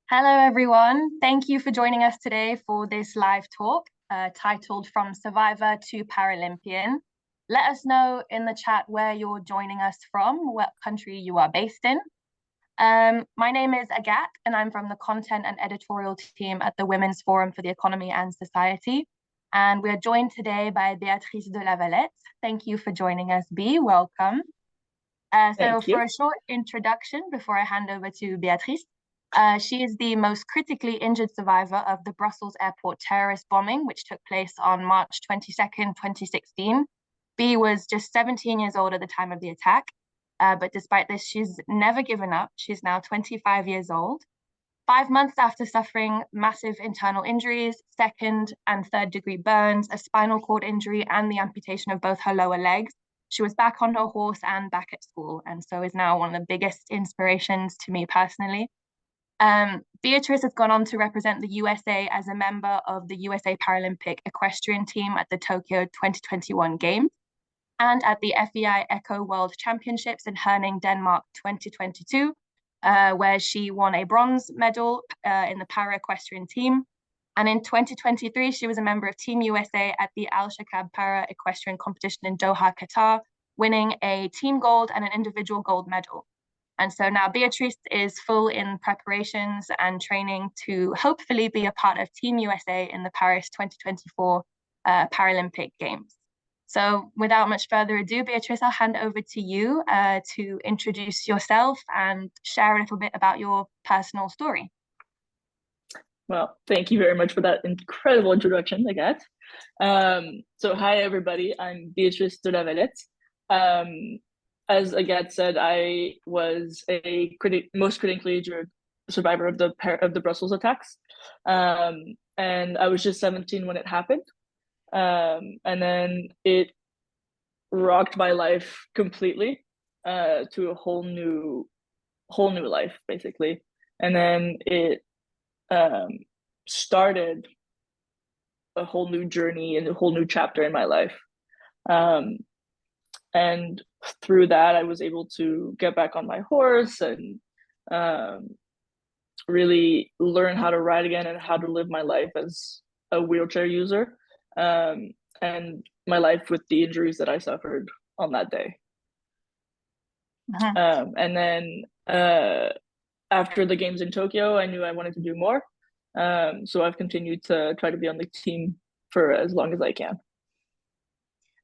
Hello, everyone. Thank you for joining us today for this live talk titled From Survivor to Paralympian. Let us know in the chat where you're joining us from, what country you are based in. My name is Agat, and I'm from the content and editorial team at the Women's Forum for the Economy and Society. And we're joined today by Beatrice de Lavalette. Thank you for joining us, Bea. Welcome. So for a short introduction, before I hand over to Beatrice, she is the most critically injured survivor of the Brussels airport terrorist bombing, which took place on March 22nd, 2016. Bea was just 17 years old at the time of the attack, but despite this, she's never given up. She's now 25 years old. 5 months after suffering massive internal injuries, second and third degree burns, a spinal cord injury, and the amputation of both her lower legs, she was back on her horse and back at school, and so is now one of the biggest inspirations to me personally. Beatrice has gone on to represent the USA as a member of the USA Paralympic Equestrian team at the Tokyo 2021 Games and at the FEI Echo World Championships in Herning, Denmark 2022, where she won a bronze medal in the Para-Equestrian team. And in 2023, she was a member of Team USA at the Al Shakab Para-Equestrian competition in Doha, Qatar, winning a team gold and an individual gold medal. And so now Beatrice is full in preparations and training to hopefully be a part of Team USA in the Paris 2024 Paralympic Games. So without much further ado, Beatrice, I'll hand over to you to introduce yourself and share a little bit about your personal story. Well, thank you very much for that incredible introduction, Agat. So hi, everybody. I'm Beatrice de Lavalette. As Agat said, I was a most critically injured survivor of the Brussels attacks, and I was just 17 when it happened, and then it rocked my life completely to a whole new life, basically, and then it started a whole new journey and a whole new chapter in my life. And through that, I was able to get back on my horse and really learn how to ride again and how to live my life as a wheelchair user, and my life with the injuries that I suffered on that day. And then after the games in Tokyo, I knew I wanted to do more. So I've continued to try to be on the team for as long as I can.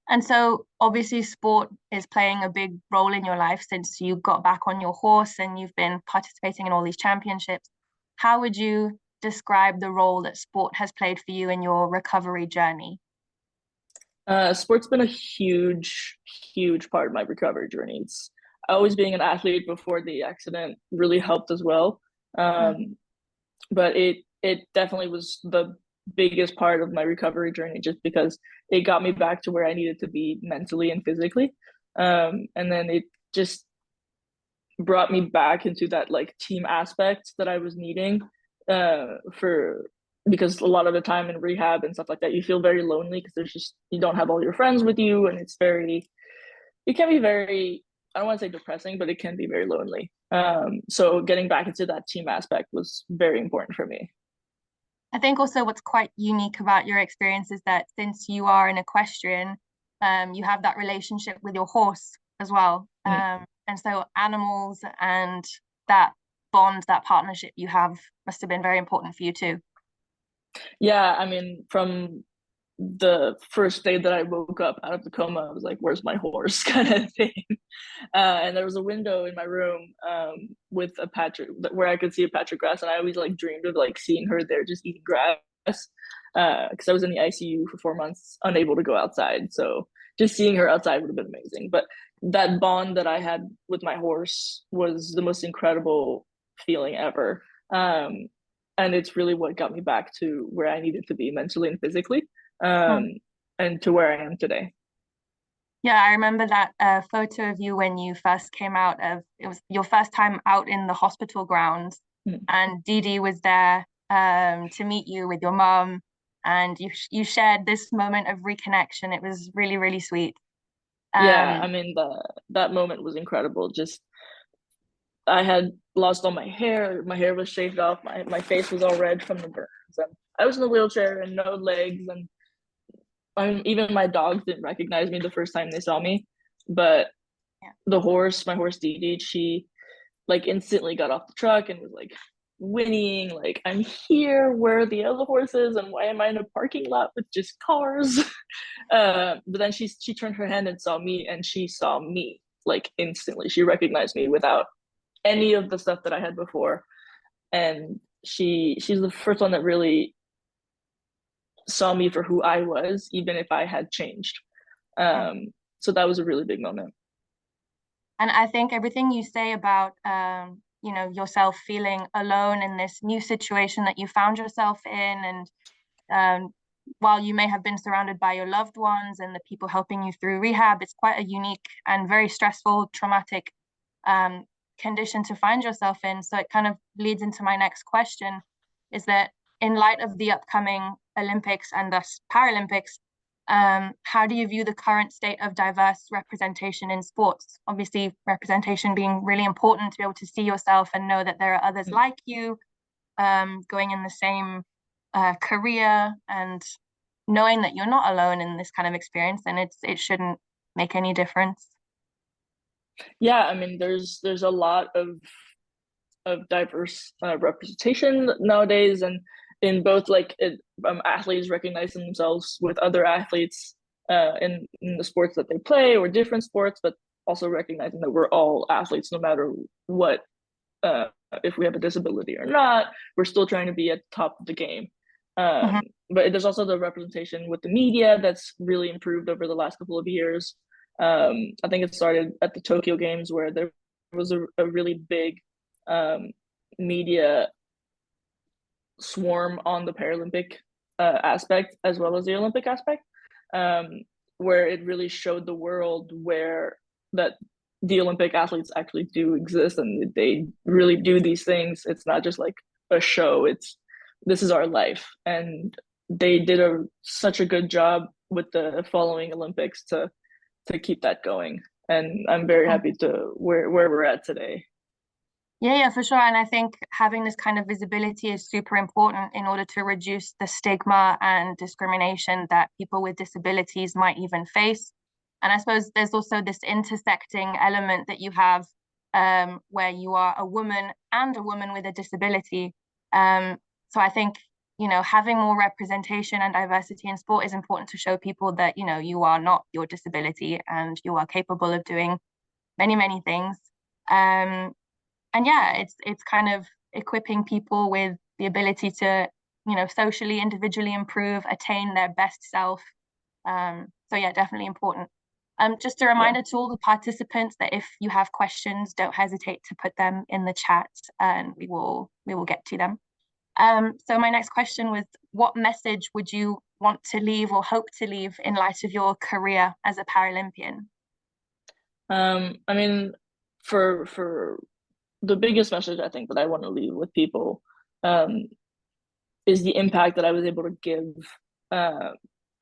And so obviously sport is playing a big role in your life since you got back on your horse and you've been participating in all these championships. How would you describe the role that sport has played for you in your recovery journey? Sport's been a huge part of my recovery journey. It's always being an athlete before the accident really helped as well. But it definitely was the biggest part of my recovery journey, just because it got me back to where I needed to be mentally and physically. And then it just brought me back into that like team aspect that I was needing because a lot of the time in rehab and stuff like that, you feel very lonely because you don't have all your friends with you, and it can be very, I don't want to say depressing, but it can be very lonely. So getting back into that team aspect was very important for me. I think also what's quite unique about your experience is that since you are an equestrian, you have that relationship with your horse as well. And so animals and that bond, that partnership you have must have been very important for you too. Yeah, I mean, from the first day that I woke up out of the coma, I was like, where's my horse, kind of thing. And there was a window in my room with a patch where I could see a patch of grass, and I always like dreamed of like seeing her there just eating grass, because I was in the ICU for 4 months, unable to go outside. So just seeing her outside would have been amazing. But that bond that I had with my horse was the most incredible feeling ever. And it's really what got me back to where I needed to be mentally and physically, and to where I am today. Yeah, I remember that photo of you when you first came out it was your first time out in the hospital grounds, and Didi was there to meet you with your mom, and you shared this moment of reconnection. It was really, really sweet. Yeah, I mean, that moment was incredible. Just I had lost all my hair. My hair was shaved off. My face was all red from the burns. And I was in a wheelchair and no legs. And even my dogs didn't recognize me the first time they saw me. But my horse Dee Dee, she like instantly got off the truck and was like whinnying, like, I'm here, where are the other horses, and why am I in a parking lot with just cars? But then she turned her hand and saw me, and she saw me like instantly. She recognized me without any of the stuff that I had before. And she's the first one that really saw me for who I was, even if I had changed. So that was a really big moment. And I think everything you say about yourself feeling alone in this new situation that you found yourself in, and while you may have been surrounded by your loved ones and the people helping you through rehab, it's quite a unique and very stressful, traumatic condition to find yourself in. So it kind of leads into my next question, is that in light of the upcoming Olympics and thus Paralympics, how do you view the current state of diverse representation in sports? Obviously, representation being really important to be able to see yourself and know that there are others like you going in the same career, and knowing that you're not alone in this kind of experience, and it shouldn't make any difference. Yeah, I mean, there's a lot of diverse representation nowadays, and in both like athletes recognizing themselves with other athletes in the sports that they play or different sports, but also recognizing that we're all athletes no matter what, if we have a disability or not, we're still trying to be at the top of the game. But there's also the representation with the media that's really improved over the last couple of years. I think it started at the Tokyo Games, where there was a really big media swarm on the Paralympic aspect as well as the Olympic aspect, where it really showed the world that the Olympic athletes actually do exist and they really do these things. It's not just like a show, this is our life. And they did such a good job with the following Olympics to keep that going. And I'm very happy to where we're at today. Yeah, for sure. And I think having this kind of visibility is super important in order to reduce the stigma and discrimination that people with disabilities might even face. And I suppose there's also this intersecting element that you have where you are a woman and a woman with a disability. So I think, having more representation and diversity in sport is important to show people that, you are not your disability and you are capable of doing many, many things. And yeah, it's kind of equipping people with the ability to, socially, individually improve, attain their best self. So yeah, definitely important. Just a reminder to all the participants that if you have questions, don't hesitate to put them in the chat and we will get to them. So my next question was, what message would you want to leave or hope to leave in light of your career as a Paralympian? I mean, for the biggest message I think that I want to leave with people is the impact that I was able to give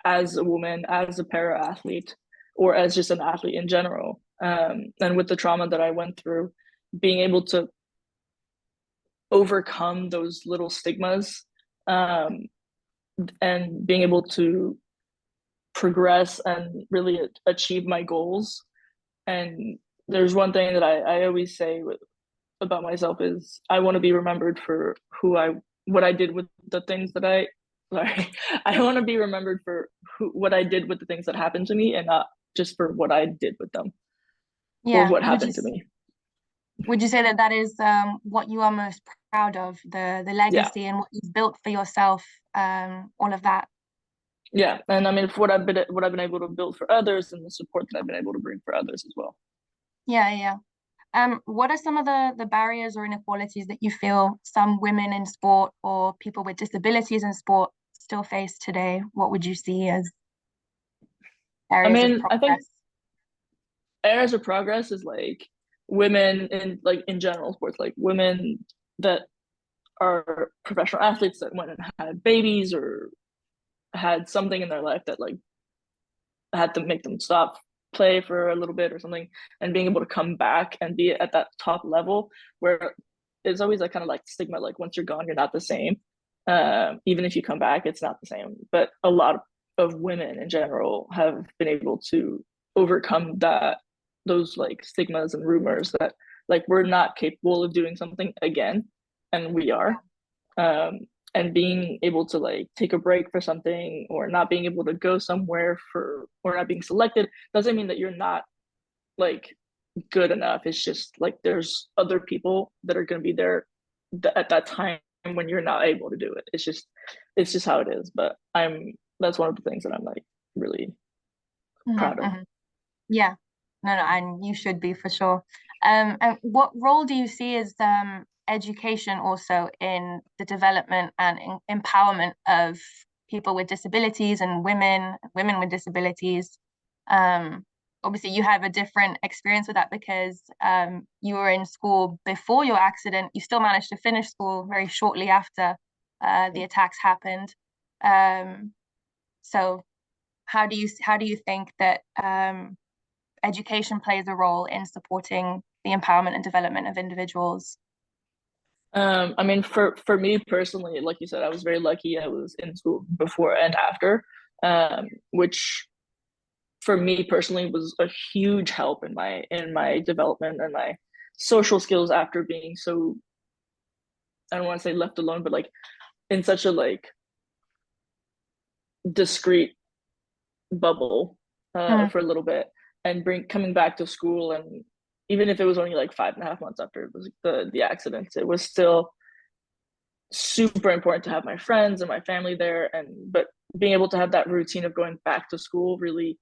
as a woman, as a para athlete, or as just an athlete in general. And with the trauma that I went through, being able to overcome those little stigmas and being able to progress and really achieve my goals. And there's one thing that I always say about myself is I want to be remembered for what I did with the things that I want to be remembered for what I did with the things that happened to me, and not just for what I did with them or what happened to me. Would you say that is what you are most proud of, the legacy and what you've built for yourself, all of that? Yeah, and I mean, for what I've been able to build for others, and the support that I've been able to bring for others as well. Yeah. What are some of the barriers or inequalities that you feel some women in sport or people with disabilities in sport still face today? What would you see as areas of progress? I think areas of progress is like women in general sports, like women that are professional athletes that went and had babies or had something in their life that like had to make them stop play for a little bit or something, and being able to come back and be at that top level where it's always that kind of like stigma, like once you're gone, you're not the same. Even if you come back, it's not the same. But a lot of women in general have been able to overcome those like stigmas and rumors that like we're not capable of doing something again, and we are. And being able to like take a break for something, or not being able to go somewhere for, or not being selected, doesn't mean that you're not like good enough. It's just like there's other people that are going to be there at that time when you're not able to do it. It's just how it is. But that's one of the things that I'm like really proud of. Yeah, no, and you should be for sure. And what role do you see as education also in the development and empowerment of people with disabilities and women with disabilities? Obviously, you have a different experience with that because you were in school before your accident. You still managed to finish school very shortly after the attacks happened. So how do you think that education plays a role in supporting the empowerment and development of individuals? I mean, for me personally, like you said, I was very lucky. I was in school before and after, which for me personally was a huge help in my development and my social skills after being so, I don't want to say left alone, but like in such a like discrete bubble for a little bit, and coming back to school. And even if it was only like 5.5 months after it was the accident, it was still super important to have my friends and my family there. But being able to have that routine of going back to school really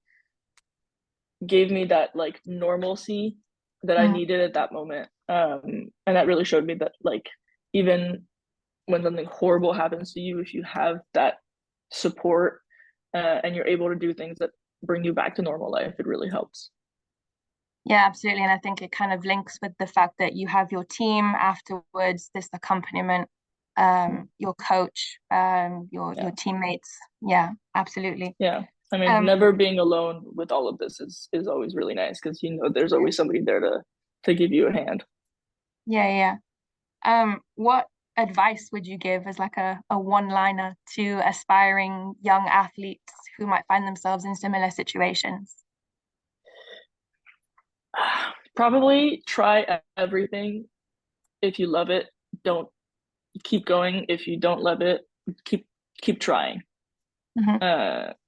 gave me that like normalcy that I needed at that moment. And that really showed me that like even when something horrible happens to you, if you have that support and you're able to do things that bring you back to normal life, it really helps. Yeah, absolutely. And I think it kind of links with the fact that you have your team afterwards, this accompaniment, your coach, your teammates. Yeah, absolutely. Yeah. I mean, never being alone with all of this is always really nice, because you know there's always somebody there to give you a hand. Yeah. What advice would you give as like a one-liner to aspiring young athletes who might find themselves in similar situations? Probably try everything. If you love it, don't keep going. If you don't love it, keep trying.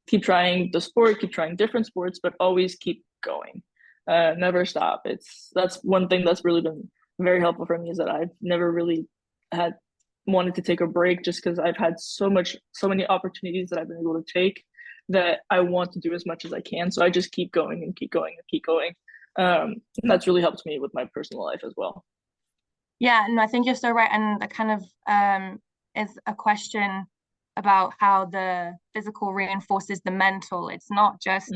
Keep trying the sport, keep trying different sports, but always keep going. Never stop. That's one thing that's really been very helpful for me, is that I've never really had wanted to take a break, just because I've had so many opportunities that I've been able to take, that I want to do as much as I can. So I just keep going and keep going and keep going. And that's really helped me with my personal life as well. Yeah, and I think you're so right. And that kind of is a question about how the physical reinforces the mental. It's not just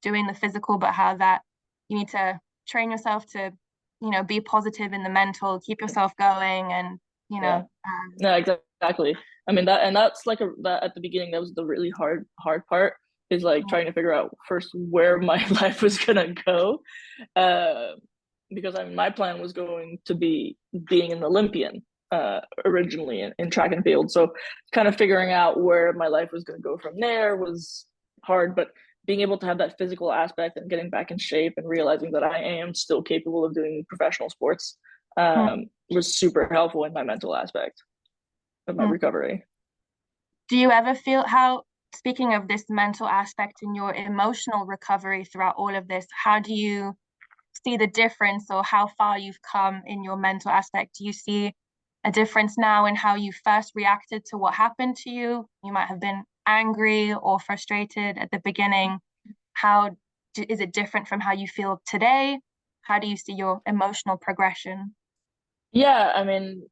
doing the physical, but how that you need to train yourself to, be positive in the mental, keep yourself going, and no, exactly. I mean that's like that at the beginning, that was the really hard part, is like trying to figure out first where my life was gonna go, because my plan was going to be being an Olympian originally in track and field. So kind of figuring out where my life was going to go from there was hard, but being able to have that physical aspect and getting back in shape and realizing that I am still capable of doing professional sports was super helpful in my mental aspect of my recovery. Do you ever feel speaking of this mental aspect in your emotional recovery throughout all of this, how do you see the difference, or how far you've come in your mental aspect? Do you see a difference now in how you first reacted to what happened to you? You might have been angry or frustrated at the beginning. How is it different from how you feel today? How do you see your emotional progression? Yeah, I mean,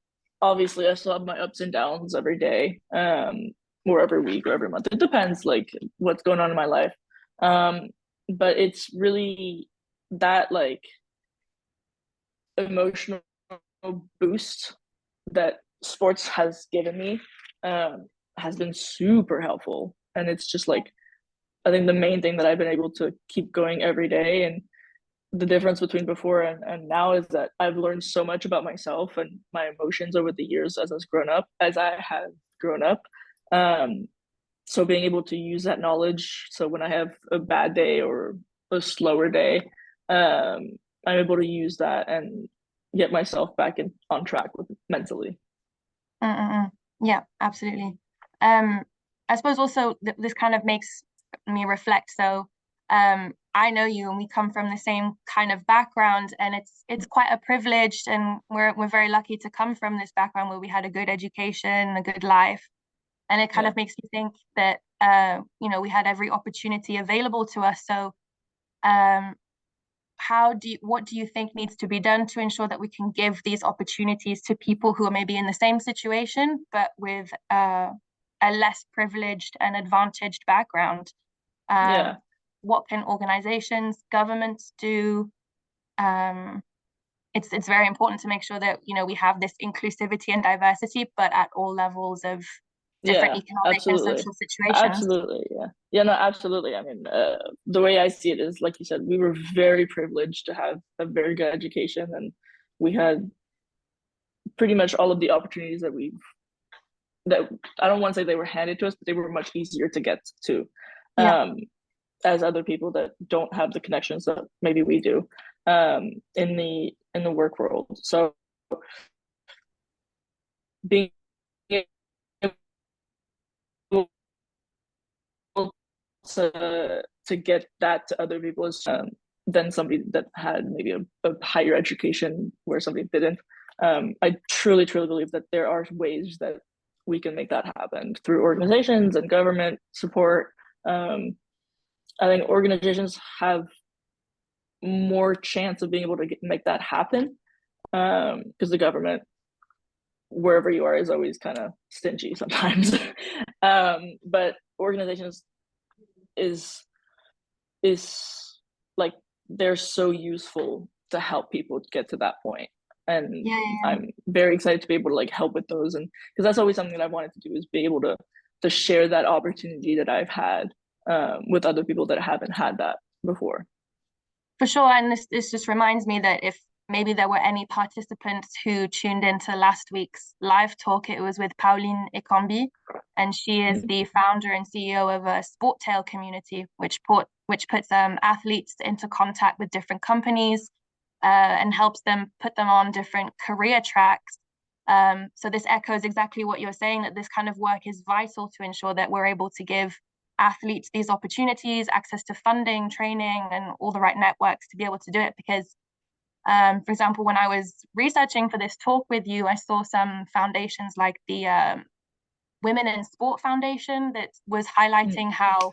obviously I still have my ups and downs every day, or every week or every month. It depends like what's going on in my life. But it's really that like emotional boost that sports has given me has been super helpful. And it's just like I think the main thing that I've been able to keep going every day, and the difference between before and now, is that I've learned so much about myself and my emotions over the years as I have grown up. So being able to use that knowledge, so when I have a bad day or a slower day, I'm able to use that and get myself back on track with mentally. Yeah, absolutely. I suppose also this kind of makes me reflect. So I know you, and we come from the same kind of background, and it's quite a privilege, and we're very lucky to come from this background where we had a good education, a good life. And it kind of makes me think that we had every opportunity available to us. So what do you think needs to be done to ensure that we can give these opportunities to people who are maybe in the same situation but with a less privileged and advantaged background? What can organizations, governments do? It's very important to make sure that we have this inclusivity and diversity, but at all levels of different economic and social situations. Absolutely. No, absolutely. I mean, the way I see it is, like you said, we were very privileged to have a very good education, and we had pretty much all of the opportunities that I don't want to say they were handed to us, but they were much easier to get to, as other people that don't have the connections that maybe we do in the work world. So being able to get that to other people is than somebody that had maybe a higher education where somebody didn't. I truly believe that there are ways that we can make that happen through organizations and government support. I think organizations have more chance of being able to make that happen, because the government, wherever you are, is always kind of stingy sometimes. But organizations is like, they're so useful to help people get to that point. And I'm very excited to be able to like help with those, and because that's always something that I wanted to do, is be able to share that opportunity that I've had with other people that haven't had that before. For sure. And this just reminds me that if maybe there were any participants who tuned into last week's live talk, it was with Pauline Ekambi, and she is the founder and CEO of a Sport Tail community, which puts athletes into contact with different companies and helps them put them on different career tracks. So this echoes exactly what you're saying, that this kind of work is vital to ensure that we're able to give athletes these opportunities, access to funding, training, and all the right networks to be able to do it. Because for example, when I was researching for this talk with you, I saw some foundations like the Women in Sport Foundation that was highlighting how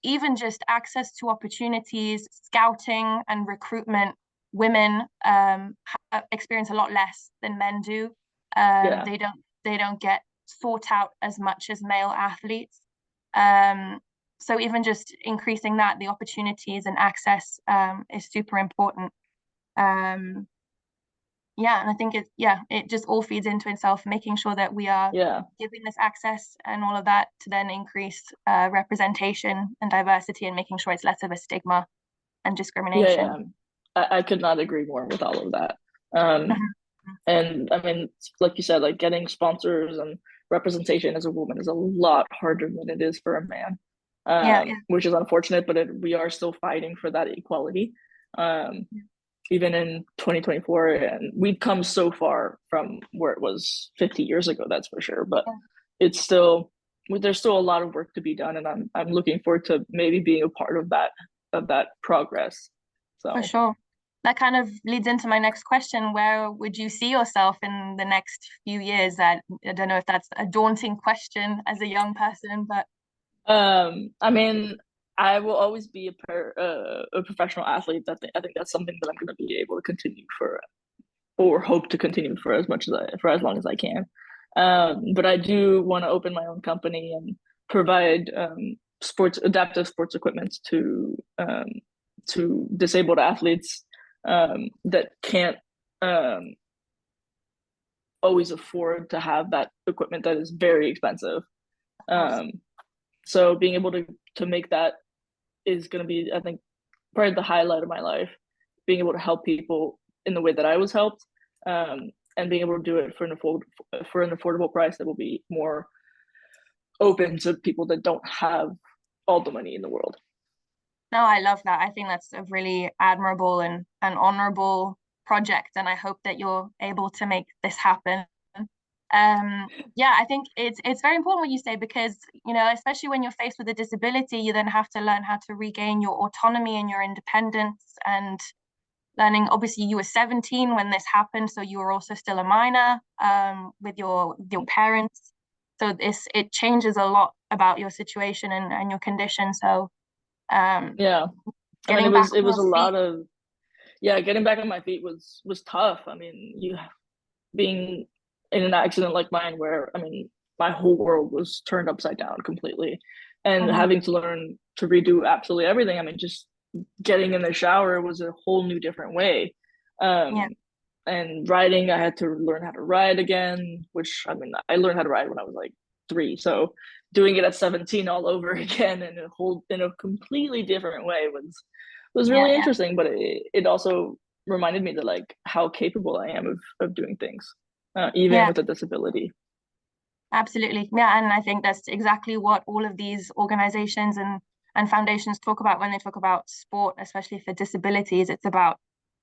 even just access to opportunities, scouting and recruitment, women experience a lot less than men do. They don't get sought out as much as male athletes. So even just increasing the opportunities and access is super important. And I think it just all feeds into itself, making sure that we are giving this access and all of that to then increase representation and diversity, and making sure it's less of a stigma and discrimination. I could not agree more with all of that. And I mean, like you said, like getting sponsors and representation as a woman is a lot harder than it is for a man, which is unfortunate, but we are still fighting for that equality. Even in 2024, and we've come so far from where it was 50 years ago, that's for sure, but there's still a lot of work to be done, and I'm looking forward to maybe being a part of that progress. So for sure. That kind of leads into my next question. Where would you see yourself in the next few years? I don't know if that's a daunting question as a young person, but I mean, I will always be a professional athlete. I think that's something that I'm going to be able to continue or hope to continue for as long as I can. But I do want to open my own company and provide adaptive sports equipment to disabled athletes that can't always afford to have that equipment that is very expensive. So being able to make that is going to be, I think, probably the highlight of my life, being able to help people in the way that I was helped, and being able to do it for an affordable price that will be more open to people that don't have all the money in the world. No, I love that. I think that's a really admirable and an honorable project, and I hope that you're able to make this happen. Yeah, I think it's very important what you say, because, you know, especially when you're faced with a disability, you then have to learn how to regain your autonomy and your independence, and learning, obviously you were 17 when this happened, so you were also still a minor, with your parents. So it changes a lot about your situation and your condition. So yeah, I mean, it was a lot of, getting back on my feet was tough. I mean, being in an accident like mine, where, I mean, my whole world was turned upside down completely, and having to learn to redo absolutely everything. I mean, just getting in the shower was a whole new different way. And riding, I had to learn how to ride again, which, I mean, I learned how to ride when I was like 3. So doing it at 17 all over again in a completely different way was really interesting. But it also reminded me that, like, how capable I am of doing things, even with a disability. Absolutely. Yeah, and I think that's exactly what all of these organizations and foundations talk about when they talk about sport, especially for disabilities. It's about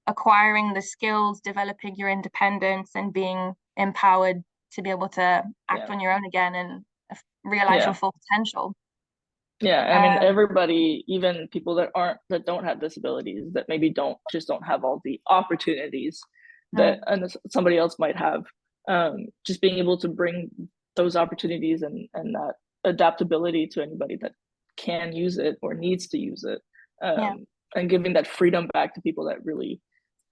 acquiring the skills, developing your independence, and being empowered to be able to act on your own again and realize your full potential. Yeah, I mean, everybody, even people that don't have disabilities, that maybe don't have all the opportunities that somebody else might have, just being able to bring those opportunities and that adaptability to anybody that can use it or needs to use it, and giving that freedom back to people that really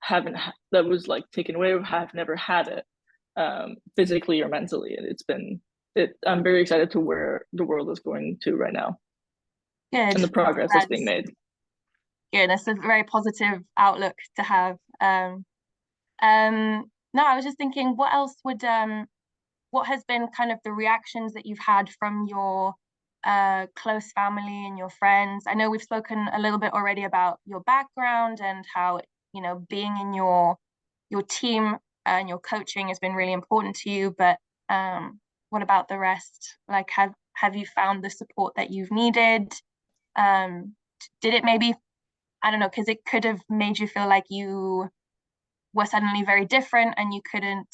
that was like taken away, or have never had it, physically or mentally. And I'm very excited to where the world is going to right now. Good. And the progress that's being made. Good. That's a very positive outlook to have. No, I was just thinking, what else what has been kind of the reactions that you've had from your close family and your friends? I know we've spoken a little bit already about your background and how, you know, being in your team and your coaching has been really important to you, but what about the rest? Like, have you found the support that you've needed? Did it maybe, I don't know, because it could have made you feel like you were suddenly very different and you couldn't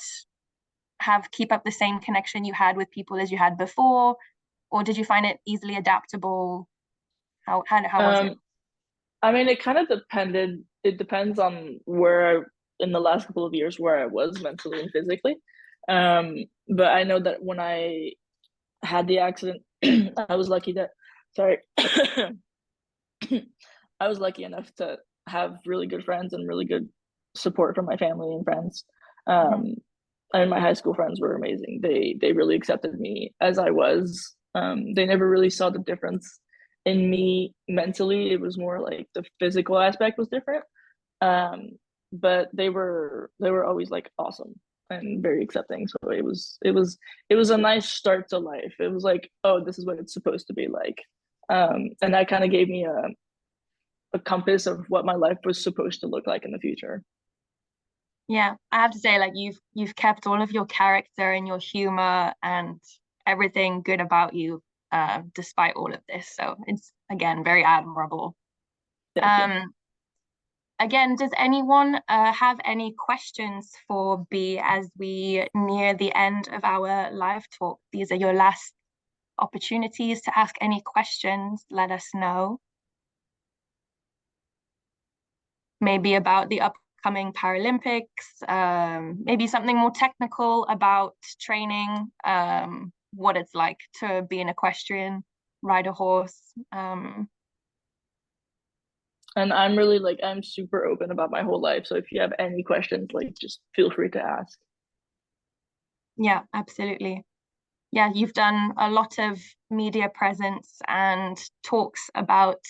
keep up the same connection you had with people as you had before, or did you find it easily adaptable? How was it? I mean, it kind of depended. It depends on in the last couple of years, where I was mentally and physically. But I know that when I had the accident, I was lucky that, sorry, I was lucky enough to have really good friends and really good support from my family and friends. And my high school friends were amazing. They really accepted me as I was. They never really saw the difference in me mentally. It was more like the physical aspect was different. But they were always like awesome and very accepting. So it was a nice start to life. It was like, oh, this is what it's supposed to be like. And that kind of gave me a compass of what my life was supposed to look like in the future. Yeah, I have to say, like, you've kept all of your character and your humor and everything good about you, despite all of this. So it's, again, very admirable. Again, does anyone have any questions for B as we near the end of our live talk? These are your last opportunities to ask any questions. Let us know. Maybe about the upcoming Paralympics, maybe something more technical about training, what it's like to be an equestrian, ride a horse. And I'm really I'm super open about my whole life. So if you have any questions, just feel free to ask. Yeah, absolutely. Yeah, you've done a lot of media presence and talks about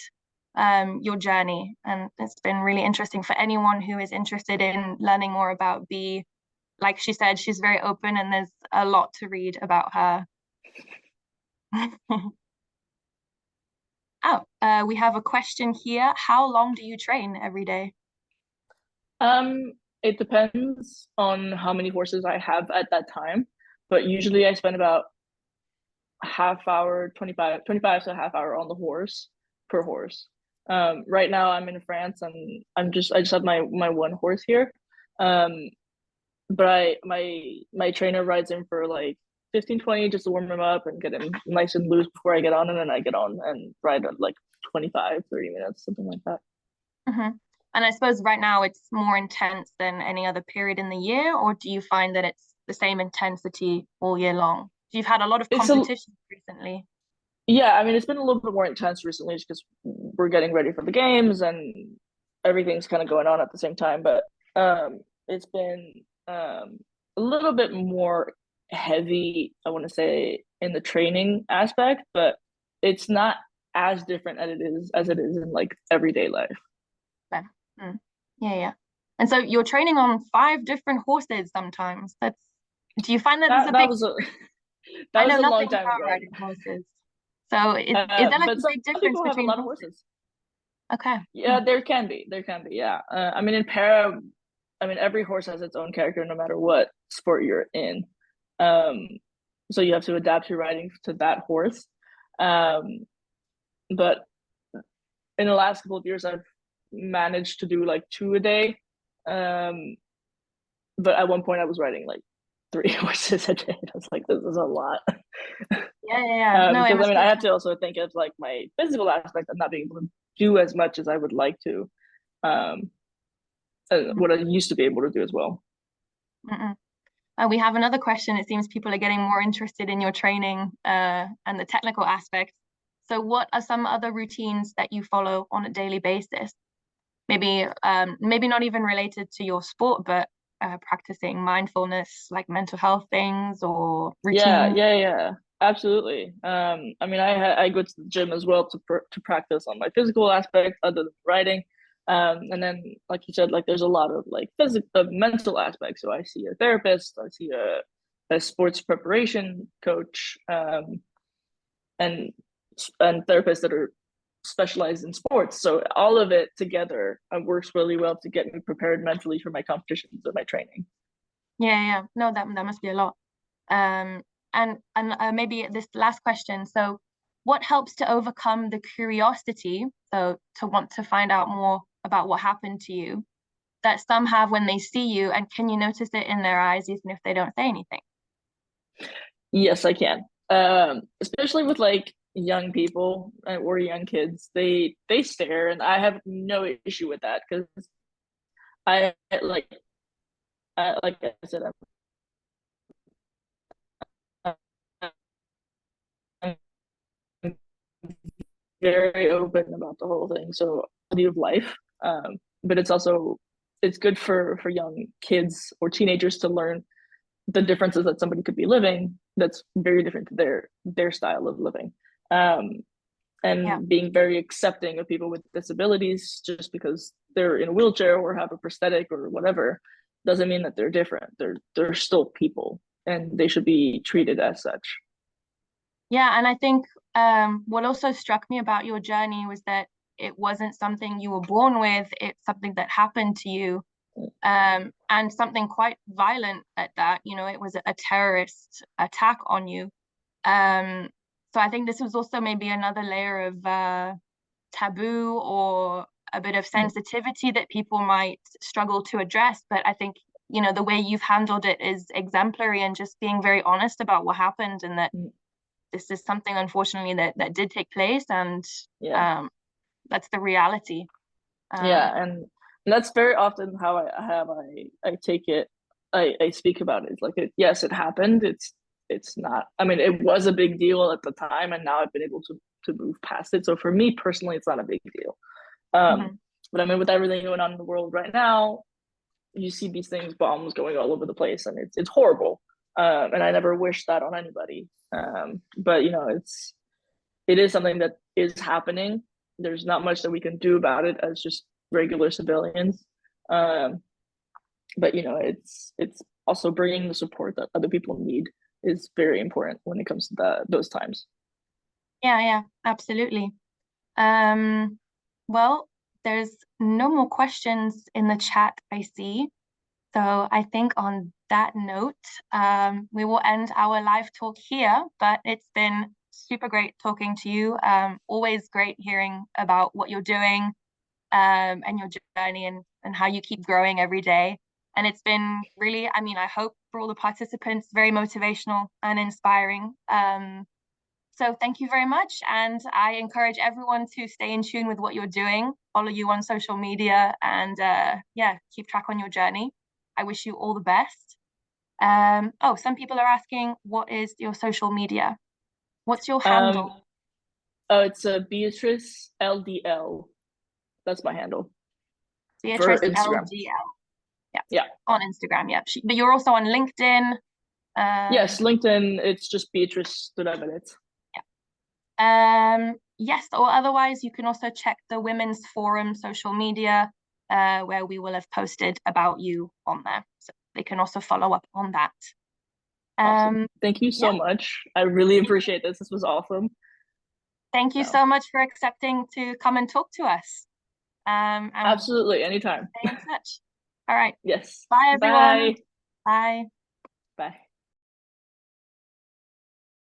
your journey, and it's been really interesting for anyone who is interested in learning more about B. Like she said, she's very open and there's a lot to read about her. We have a question here. How long do you train every day? It depends on how many horses I have at that time, but usually I spend about half hour, 25 to a half hour on the horse per horse. Right now I'm in France and I just have my one horse here. But my trainer rides in for like 15-20 just to warm him up and get him nice and loose before I get on, and then I get on and ride at like 25-30 minutes, something like that. Mm-hmm. And I suppose right now it's more intense than any other period in the year, or do you find that it's the same intensity all year long? You've had a lot of competition recently. Yeah, I mean, it's been a little bit more intense recently just because we're getting ready for the games and everything's kind of going on at the same time. But it's been a little bit more heavy, I want to say, in the training aspect, but it's not as different as it is in like everyday life. Yeah. Mm. Yeah. And so you're training on 5 different horses sometimes. Do you find that there's a big that was a long time ago. Riding horses. So is there like a big difference people have between a lot of horses? Okay. Yeah, there can be. Yeah. I mean, in para, I mean, every horse has its own character, no matter what sport you're in. So you have to adapt your riding to that horse. But in the last couple of years, I've managed to do like 2 a day. But at one point, I was riding like 3 horses a day. I was like, this is a lot. Yeah. No, because I mean, I have to also think of like my physical aspect of not being able to do as much as I would like to, what I used to be able to do as well. We have another question. It seems people are getting more interested in your training and the technical aspects. So what are some other routines that you follow on a daily basis? Maybe not even related to your sport, but practicing mindfulness, like mental health things or routines. Yeah, absolutely. I mean, I go to the gym as well to practice on my physical aspect other than riding. And then, like you said, like there's a lot of like mental aspects. So I see a therapist, I see a sports preparation coach, and therapists that are specialized in sports. So all of it together works really well to get me prepared mentally for my competitions and my training. Yeah. No, that must be a lot. And maybe this last question. So what helps to overcome the curiosity, so to want to find out more about what happened to you, that some have when they see you, and can you notice it in their eyes even if they don't say anything? Yes, I can. Especially with like young people or young kids, they stare, and I have no issue with that because I like I said, I'm very open about the whole thing. So quality of life, but it's good for young kids or teenagers to learn the differences that somebody could be living that's very different to their style of living. And being very accepting of people with disabilities just because they're in a wheelchair or have a prosthetic or whatever doesn't mean that they're different. They're still people and they should be treated as such. Yeah, and I think what also struck me about your journey was that it wasn't something you were born with, it's something that happened to you, and something quite violent at that. You know, it was a terrorist attack on you. So I think this was also maybe another layer of taboo or a bit of sensitivity that people might struggle to address. But I think, you know, the way you've handled it is exemplary, and just being very honest about what happened, and that this is something, unfortunately, that did take place, and that's the reality. And that's very often how I take it. I speak about it. It's like yes, it happened. It's not. I mean, it was a big deal at the time, and now I've been able to move past it. So for me personally, it's not a big deal. But I mean, with everything going on in the world right now, you see these things, bombs going all over the place, and it's horrible. And I never wish that on anybody. But you know, it is something that is happening. There's not much that we can do about it as just regular civilians. But you know, it's also bringing the support that other people need is very important when it comes to those times. Yeah, absolutely. Well, there's no more questions in the chat, I see. So I think on that note, we will end our live talk here, but it's been super great talking to you. Always great hearing about what you're doing, and your journey and how you keep growing every day. And it's been really, I mean, I hope for all the participants, very motivational and inspiring. So thank you very much. And I encourage everyone to stay in tune with what you're doing, follow you on social media, and yeah, keep track on your journey. I wish you all the best. Oh, some people are asking, what is your social media? What's your handle? Oh, it's Beatrice LDL. That's my handle. Beatrice for Instagram. LDL. Yeah. Yeah. On Instagram, yeah. But you're also on LinkedIn. Yes, LinkedIn, it's just Beatrice de Lavalette. Yeah. Yes, or otherwise you can also check the Women's Forum social media, where we will have posted about you on there. So they can also follow up on that. Awesome. Thank you so much. I really appreciate this. This was awesome. Thank you so much for accepting to come and talk to us. Absolutely, anytime. Stay in touch. All right. Yes. Bye, everyone. Bye. Bye. Bye.